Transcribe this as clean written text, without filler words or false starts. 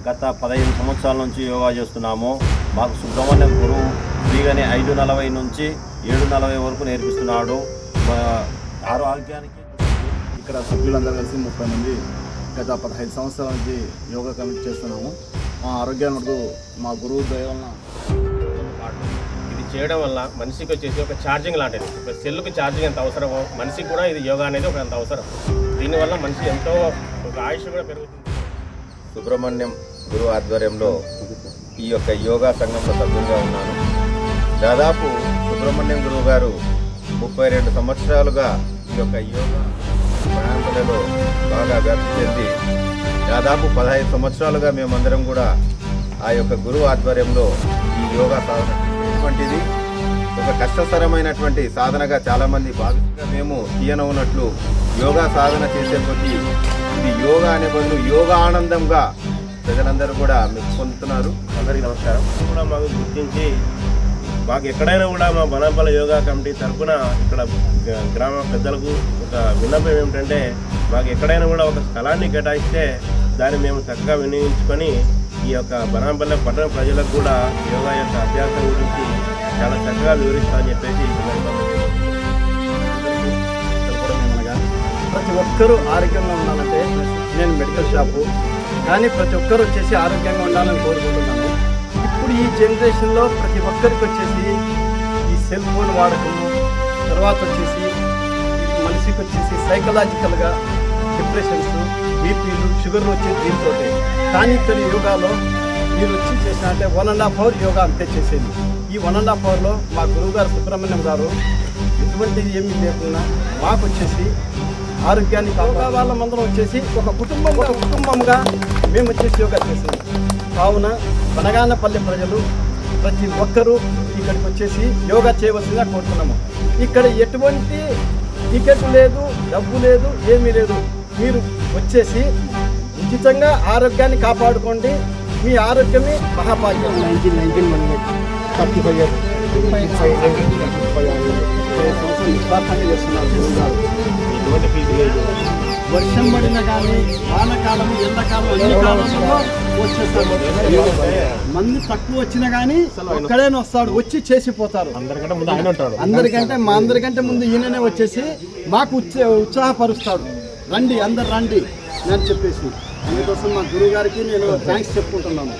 గత 15 సంవత్సరాల నుంచి యోగా చేస్తున్నాము. మాకు సుబ్రహ్మణ్యం గురువు ఫ్రీగానే 5:40 నుంచి 7:40 వరకు నేర్పిస్తున్నాడు. ఆరోగ్యానికి ఇక్కడ సభ్యులందరూ కలిసి 30 మంది గత 15 సంవత్సరాల నుంచి యోగా కమిటీ చేస్తున్నాము. మా ఆరోగ్యాన్ని వరకు మా గురువు దయ వలన ఇది చేయడం వల్ల మనిషికి వచ్చేసి ఒక ఛార్జింగ్ లాంటిది. ఒక సెల్కి ఛార్జింగ్ ఎంత అవసరమో మనిషికి కూడా ఇది యోగా అనేది ఒక అంత అవసరం. దీనివల్ల మనిషి ఎంతో ఒక ఆయుష్ కూడా పెరుగుతుంది. సుబ్రహ్మణ్యం గురువు ఆధ్వర్యంలో ఈ యొక్క యోగా సంఘంలో సభ్యులుగా ఉన్నాను. దాదాపు సుబ్రహ్మణ్యం గురువు గారు 32 సంవత్సరాలుగా ఈ యొక్క యోగా ప్రాంతాలలో బాగా వ్యాప్తి చెంది దాదాపు 15 సంవత్సరాలుగా మేమందరం కూడా ఆ యొక్క గురువు ఆధ్వర్యంలో ఈ యోగా సాధనటువంటిది ఒక కష్టతరమైనటువంటి సాధనగా చాలామంది భావిస్తుగా మేము తీయనవున్నట్లు యోగా సాధన చేసే కొద్దీ ఇది యోగా అనే బదులు యోగా ఆనందంగా ప్రజలందరూ కూడా పొందుతున్నారు. అందరికీ నమస్కారం. కూడా మాకు గుర్తించి మాకు ఎక్కడైనా కూడా మా బనాంపల్లి యోగా కమిటీ తరఫున ఇక్కడ గ్రామ పెద్దలకు ఒక విన్నపం ఏమిటంటే మాకు ఎక్కడైనా కూడా ఒక స్థలాన్ని కేటాయిస్తే దాన్ని మేము చక్కగా వినియోగించుకొని ఈ యొక్క బనాంపల్లి పట్టణ ప్రజలకు కూడా యోగా యొక్క అభ్యాసం గురించి చాలా చక్కగా వివరిస్తామని చెప్పేసి ప్రతి ఒక్కరూ ఆరోగ్యంగా ఉండాలంటే నేను మెడికల్ షాపు కానీ ప్రతి ఒక్కరు వచ్చేసి ఆరోగ్యంగా ఉండాలని కోరుకుంటున్నాను. ఇప్పుడు ఈ జనరేషన్లో ప్రతి ఒక్కరికి వచ్చేసి ఈ సెల్ ఫోన్ వాడకము, తర్వాత వచ్చేసి మనిషికి వచ్చేసి సైకలాజికల్గా డిప్రెషన్స్, బీపీలు, షుగర్లు వచ్చేది దీంతో. కానీ ఇక్కడ యోగాలో మీరు వచ్చి చేసిన అంటే 1.5 hour యోగా అంతే చేసేది. ఈ 1.5 hourలో మా గురువుగారు సుబ్రహ్మణ్యం గారు ఎటువంటిది ఏమీ లేకుండా మాకు వచ్చేసి ఆరోగ్యాన్ని యోగా వాళ్ళమందరం వచ్చేసి ఒక కుటుంబంగా మేము వచ్చేసి యోగా చేసాము. కావున బనగానపల్లి ప్రజలు ప్రతి ఒక్కరూ ఇక్కడికి వచ్చేసి యోగా చేయవలసిందిగా కోరుతున్నాము. ఇక్కడ ఎటువంటి టికెట్ లేదు, డబ్బు లేదు, ఏమీ లేదు. మీరు వచ్చేసి ఉచితంగా ఆరోగ్యాన్ని కాపాడుకోండి. మీ ఆరోగ్యమే మహాభాగ్యం. 35 నిస్వార్థంగా చేస్తున్నారు. ఎటువంటి ఫీజు లేదు. వర్షం పడినా కానీ వానకాలం, ఎండాకాలం అన్ని కాలంలో వచ్చేస్తారు. మంది తక్కువ వచ్చినా కానీ ఒక్కడైనా వస్తాడు, వచ్చి చేసిపోతారు. అందరికంటే ముందు ఈయననే వచ్చేసి మాకు ఉత్సాహపరుస్తాడు. రండి, అందరు రండి అని చెప్పేసి అందుకోసం మా గురువు గారికి నేను థ్యాంక్స్ చెప్పుకుంటున్నాను.